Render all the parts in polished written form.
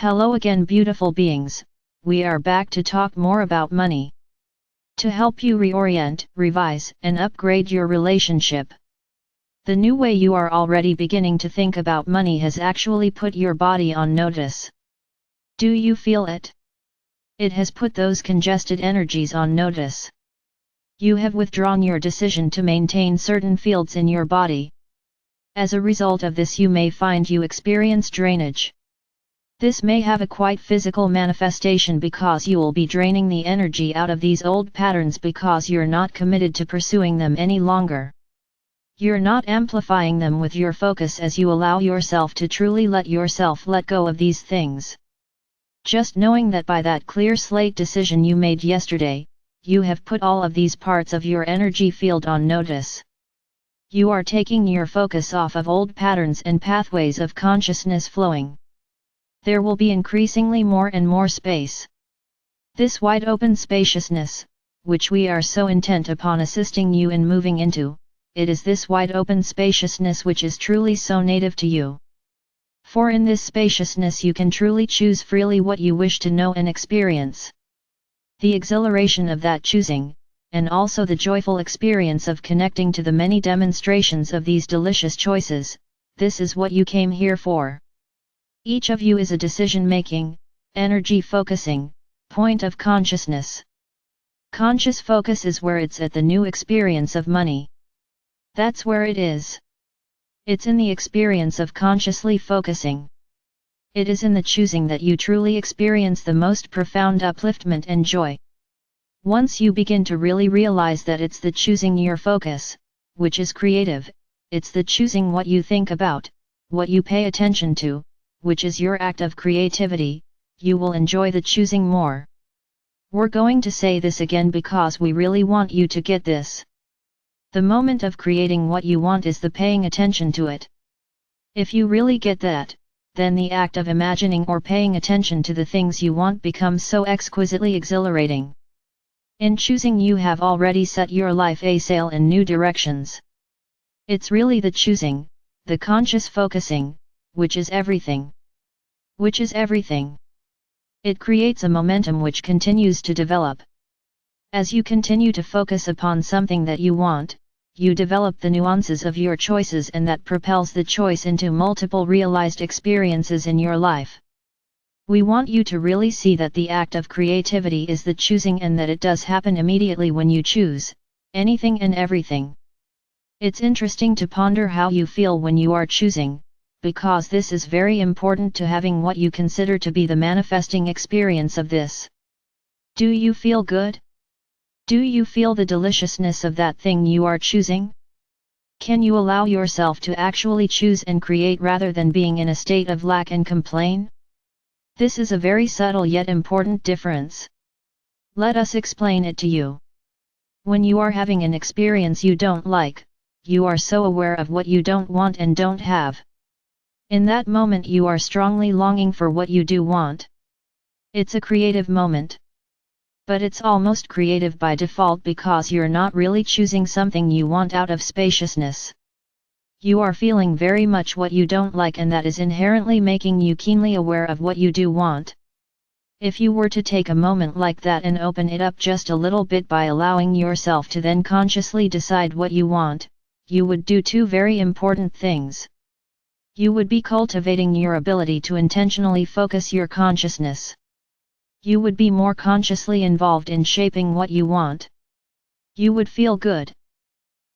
Hello again, beautiful beings. We are back to talk more about money. To help you reorient, revise, and upgrade your relationship. The new way you are already beginning to think about money has actually put your body on notice. Do you feel it? It has put those congested energies on notice. You have withdrawn your decision to maintain certain fields in your body. As a result of this, you may find you experience drainage. This may have a quite physical manifestation because you will be draining the energy out of these old patterns because you're not committed to pursuing them any longer. You're not amplifying them with your focus as you allow yourself to truly let yourself let go of these things. Just knowing that by that clear slate decision you made yesterday, you have put all of these parts of your energy field on notice. You are taking your focus off of old patterns and pathways of consciousness flowing. There will be increasingly more and more space. This wide open spaciousness, which we are so intent upon assisting you in moving into, it is this wide open spaciousness which is truly so native to you. For in this spaciousness you can truly choose freely what you wish to know and experience. The exhilaration of that choosing, and also the joyful experience of connecting to the many demonstrations of these delicious choices, this is what you came here for. Each of you is a decision-making, energy-focusing, point of consciousness. Conscious focus is where it's at the new experience of money. That's where it is. It's in the experience of consciously focusing. It is in the choosing that you truly experience the most profound upliftment and joy. Once you begin to really realize that it's the choosing your focus, which is creative, it's the choosing what you think about, what you pay attention to, which is your act of creativity, you will enjoy the choosing more. We're going to say this again because we really want you to get this. The moment of creating what you want is the paying attention to it. If you really get that, then the act of imagining or paying attention to the things you want becomes so exquisitely exhilarating. In choosing, you have already set your life a sail in new directions. It's really the choosing, the conscious focusing, which is everything. Which is everything. It creates a momentum which continues to develop. As you continue to focus upon something that you want, you develop the nuances of your choices, and that propels the choice into multiple realized experiences in your life. We want you to really see that the act of creativity is the choosing, and that it does happen immediately when you choose anything and everything. It's interesting to ponder how you feel when you are choosing, because this is very important to having what you consider to be the manifesting experience of this. Do you feel good? Do you feel the deliciousness of that thing you are choosing? Can you allow yourself to actually choose and create rather than being in a state of lack and complain? This is a very subtle yet important difference. Let us explain it to you. When you are having an experience you don't like, you are so aware of what you don't want and don't have. In that moment you are strongly longing for what you do want. It's a creative moment. But it's almost creative by default because you're not really choosing something you want out of spaciousness. You are feeling very much what you don't like, and that is inherently making you keenly aware of what you do want. If you were to take a moment like that and open it up just a little bit by allowing yourself to then consciously decide what you want, you would do two very important things. You would be cultivating your ability to intentionally focus your consciousness. You would be more consciously involved in shaping what you want. You would feel good.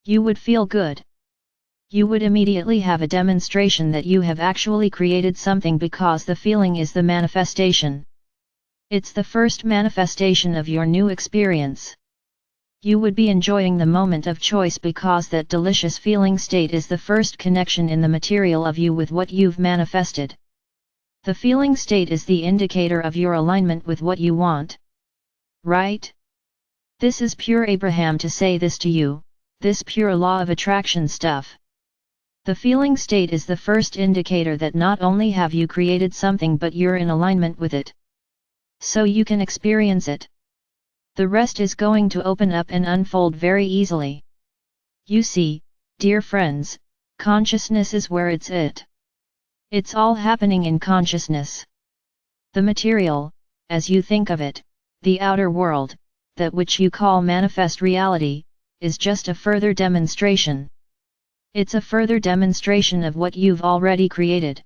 You would feel good. You would immediately have a demonstration that you have actually created something, because the feeling is the manifestation. It's the first manifestation of your new experience. You would be enjoying the moment of choice because that delicious feeling state is the first connection in the material of you with what you've manifested. The feeling state is the indicator of your alignment with what you want. Right? This is pure Abraham to say this to you, this pure law of attraction stuff. The feeling state is the first indicator that not only have you created something but you're in alignment with it. So you can experience it. The rest is going to open up and unfold very easily. You see, dear friends, consciousness is where it's at. It's all happening in consciousness. The material, as you think of it, the outer world, that which you call manifest reality, is just a further demonstration. It's a further demonstration of what you've already created.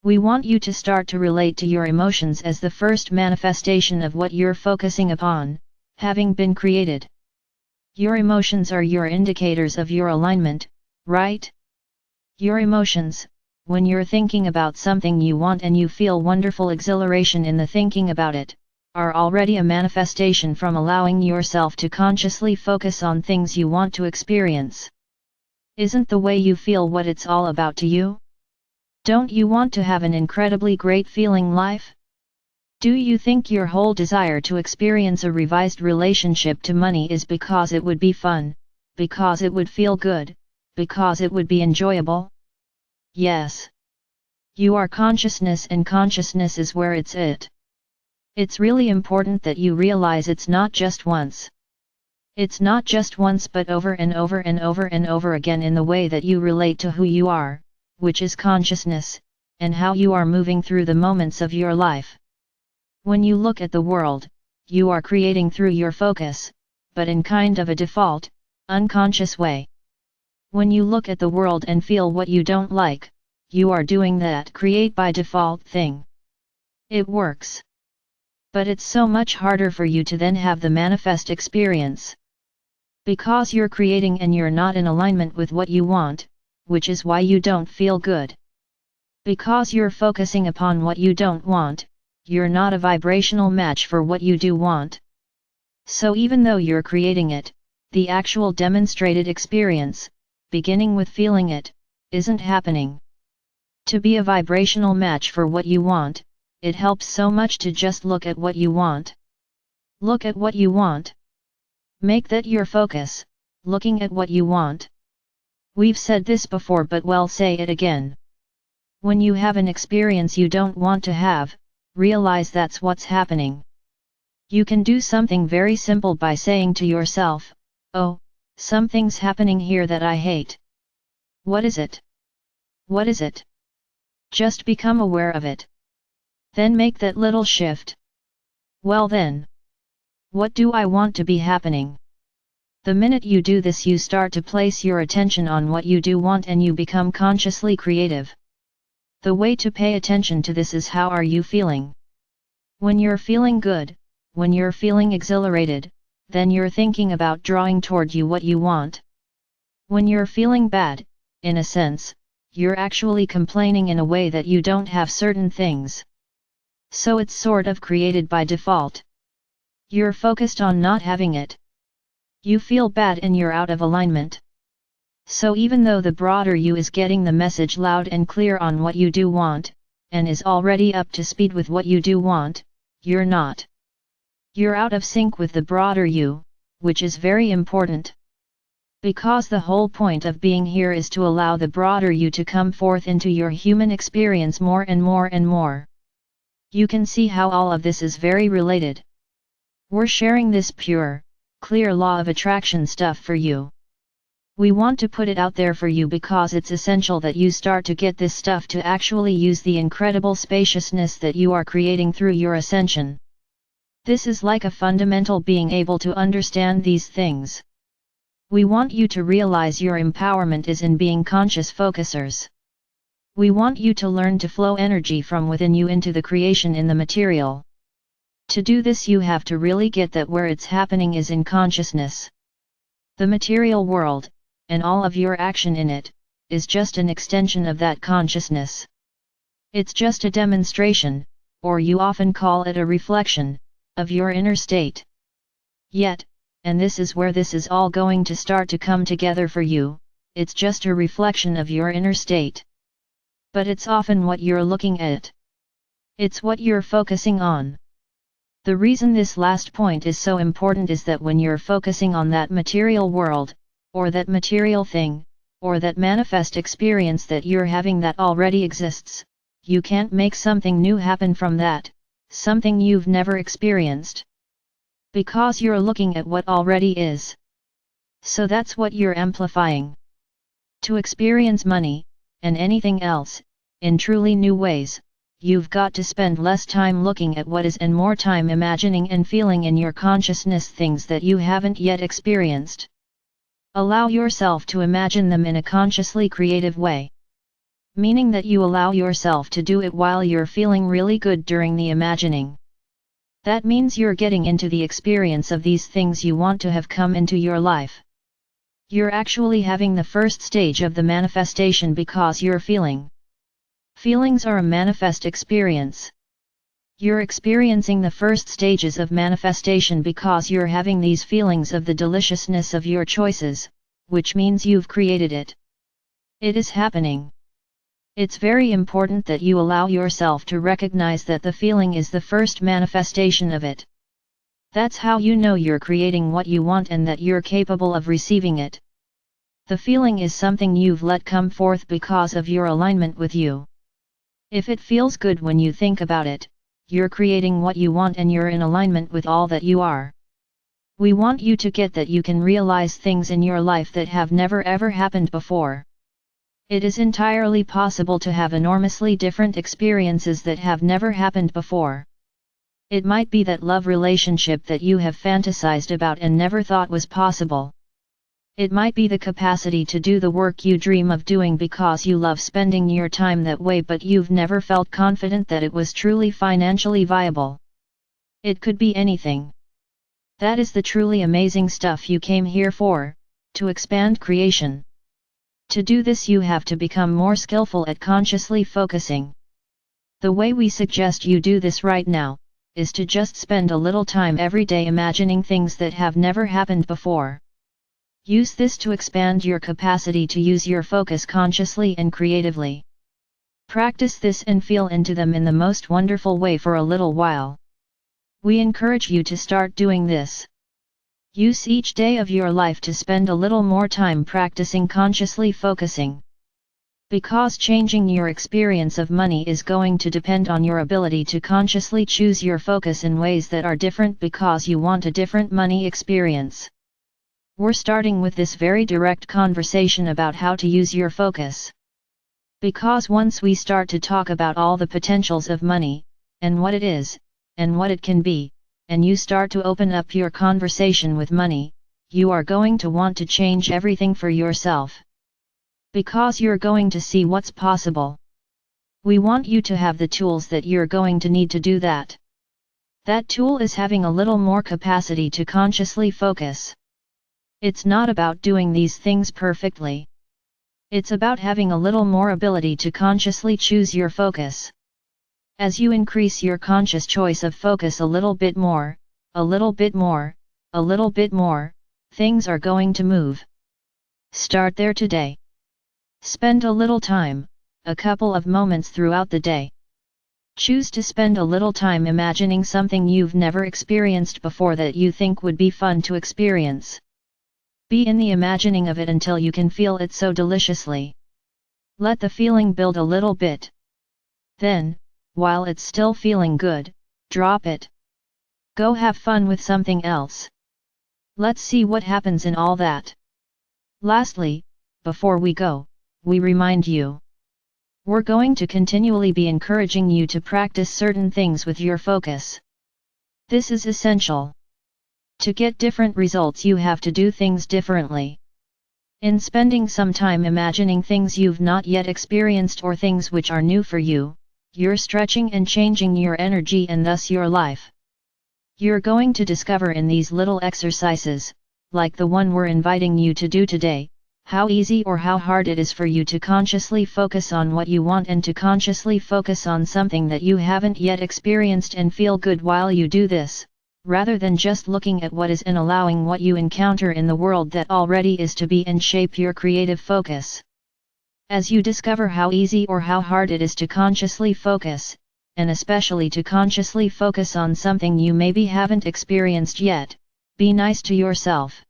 We want you to start to relate to your emotions as the first manifestation of what you're focusing upon, having been created. Your emotions are your indicators of your alignment, right? Your emotions, when you're thinking about something you want and you feel wonderful exhilaration in the thinking about it, are already a manifestation from allowing yourself to consciously focus on things you want to experience. Isn't the way you feel what it's all about to you? Don't you want to have an incredibly great feeling life? Do you think your whole desire to experience a revised relationship to money is because it would be fun, because it would feel good, because it would be enjoyable? Yes. You are consciousness, and consciousness is where it's at. It's really important that you realize it's not just once. It's not just once, but over and over and over and over again in the way that you relate to who you are, which is consciousness, and how you are moving through the moments of your life. When you look at the world, you are creating through your focus, but in kind of a default, unconscious way. When you look at the world and feel what you don't like, you are doing that create by default thing. It works. But it's so much harder for you to then have the manifest experience. Because you're creating and you're not in alignment with what you want, which is why you don't feel good. Because you're focusing upon what you don't want, you're not a vibrational match for what you do want. So even though you're creating it, the actual demonstrated experience, beginning with feeling it, isn't happening. To be a vibrational match for what you want, it helps so much to just look at what you want. Look at what you want. Make that your focus, looking at what you want. We've said this before, but we'll say it again. When you have an experience you don't want to have, realize that's what's happening. You can do something very simple by saying to yourself, "Oh, something's happening here that I hate. What is it? What is it?" Just become aware of it. Then make that little shift. Well then, what do I want to be happening? The minute you do this, you start to place your attention on what you do want and you become consciously creative. The way to pay attention to this is, how are you feeling? When you're feeling good, when you're feeling exhilarated, then you're thinking about drawing toward you what you want. When you're feeling bad, in a sense, you're actually complaining in a way that you don't have certain things. So it's sort of created by default. You're focused on not having it. You feel bad and you're out of alignment. So even though the broader you is getting the message loud and clear on what you do want, and is already up to speed with what you do want, you're not. You're out of sync with the broader you, which is very important. Because the whole point of being here is to allow the broader you to come forth into your human experience more and more and more. You can see how all of this is very related. We're sharing this pure, clear law of attraction stuff for you. We want to put it out there for you because it's essential that you start to get this stuff to actually use the incredible spaciousness that you are creating through your ascension. This is like a fundamental being able to understand these things. We want you to realize your empowerment is in being conscious focusers. We want you to learn to flow energy from within you into the creation in the material. To do this, you have to really get that where it's happening is in consciousness. The material world, and all of your action in it, is just an extension of that consciousness. It's just a demonstration, or you often call it a reflection, of your inner state. Yet, and this is where this is all going to start to come together for you, it's just a reflection of your inner state. But it's often what you're looking at. It's what you're focusing on. The reason this last point is so important is that when you're focusing on that material world, or that material thing, or that manifest experience that you're having that already exists, you can't make something new happen from that, something you've never experienced. Because you're looking at what already is. So that's what you're amplifying. To experience money, and anything else, in truly new ways, you've got to spend less time looking at what is and more time imagining and feeling in your consciousness things that you haven't yet experienced. Allow yourself to imagine them in a consciously creative way. Meaning that you allow yourself to do it while you're feeling really good during the imagining. That means you're getting into the experience of these things you want to have come into your life. You're actually having the first stage of the manifestation because you're feeling. Feelings are a manifest experience. You're experiencing the first stages of manifestation because you're having these feelings of the deliciousness of your choices, which means you've created it. It is happening. It's very important that you allow yourself to recognize that the feeling is the first manifestation of it. That's how you know you're creating what you want and that you're capable of receiving it. The feeling is something you've let come forth because of your alignment with you. If it feels good when you think about it, you're creating what you want and you're in alignment with all that you are. We want you to get that you can realize things in your life that have never ever happened before. It is entirely possible to have enormously different experiences that have never happened before. It might be that love relationship that you have fantasized about and never thought was possible. It might be the capacity to do the work you dream of doing because you love spending your time that way but you've never felt confident that it was truly financially viable. It could be anything. That is the truly amazing stuff you came here for, to expand creation. To do this you have to become more skillful at consciously focusing. The way we suggest you do this right now, is to just spend a little time every day imagining things that have never happened before. Use this to expand your capacity to use your focus consciously and creatively. Practice this and feel into them in the most wonderful way for a little while. We encourage you to start doing this. Use each day of your life to spend a little more time practicing consciously focusing. Because changing your experience of money is going to depend on your ability to consciously choose your focus in ways that are different because you want a different money experience. We're starting with this very direct conversation about how to use your focus. Because once we start to talk about all the potentials of money, and what it is, and what it can be, and you start to open up your conversation with money, you are going to want to change everything for yourself. Because you're going to see what's possible. We want you to have the tools that you're going to need to do that. That tool is having a little more capacity to consciously focus. It's not about doing these things perfectly. It's about having a little more ability to consciously choose your focus. As you increase your conscious choice of focus a little bit more, a little bit more, a little bit more, things are going to move. Start there today. Spend a little time, a couple of moments throughout the day. Choose to spend a little time imagining something you've never experienced before that you think would be fun to experience. Be in the imagining of it until you can feel it so deliciously. Let the feeling build a little bit. Then, while it's still feeling good, drop it. Go have fun with something else. Let's see what happens in all that. Lastly, before we go, we remind you. We're going to continually be encouraging you to practice certain things with your focus. This is essential. To get different results you have to do things differently. In spending some time imagining things you've not yet experienced or things which are new for you, you're stretching and changing your energy and thus your life. You're going to discover in these little exercises, like the one we're inviting you to do today, how easy or how hard it is for you to consciously focus on what you want and to consciously focus on something that you haven't yet experienced and feel good while you do this, rather than just looking at what is and allowing what you encounter in the world that already is to be and shape your creative focus. As you discover how easy or how hard it is to consciously focus, and especially to consciously focus on something you maybe haven't experienced yet, be nice to yourself.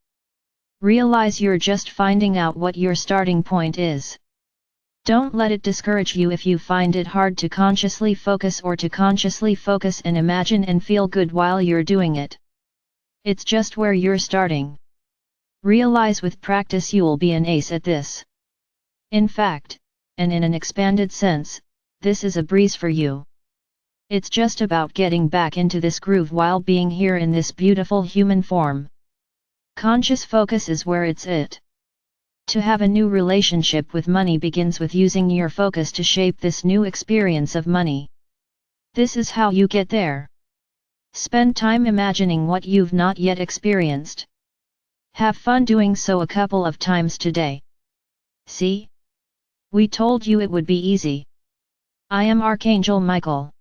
Realize you're just finding out what your starting point is. Don't let it discourage you if you find it hard to consciously focus or to consciously focus and imagine and feel good while you're doing it. It's just where you're starting. Realize with practice you'll be an ace at this. In fact, and in an expanded sense, this is a breeze for you. It's just about getting back into this groove while being here in this beautiful human form. Conscious focus is where it's at. To have a new relationship with money begins with using your focus to shape this new experience of money. This is how you get there. Spend time imagining what you've not yet experienced. Have fun doing so a couple of times today. See? We told you it would be easy. I am Archangel Michael.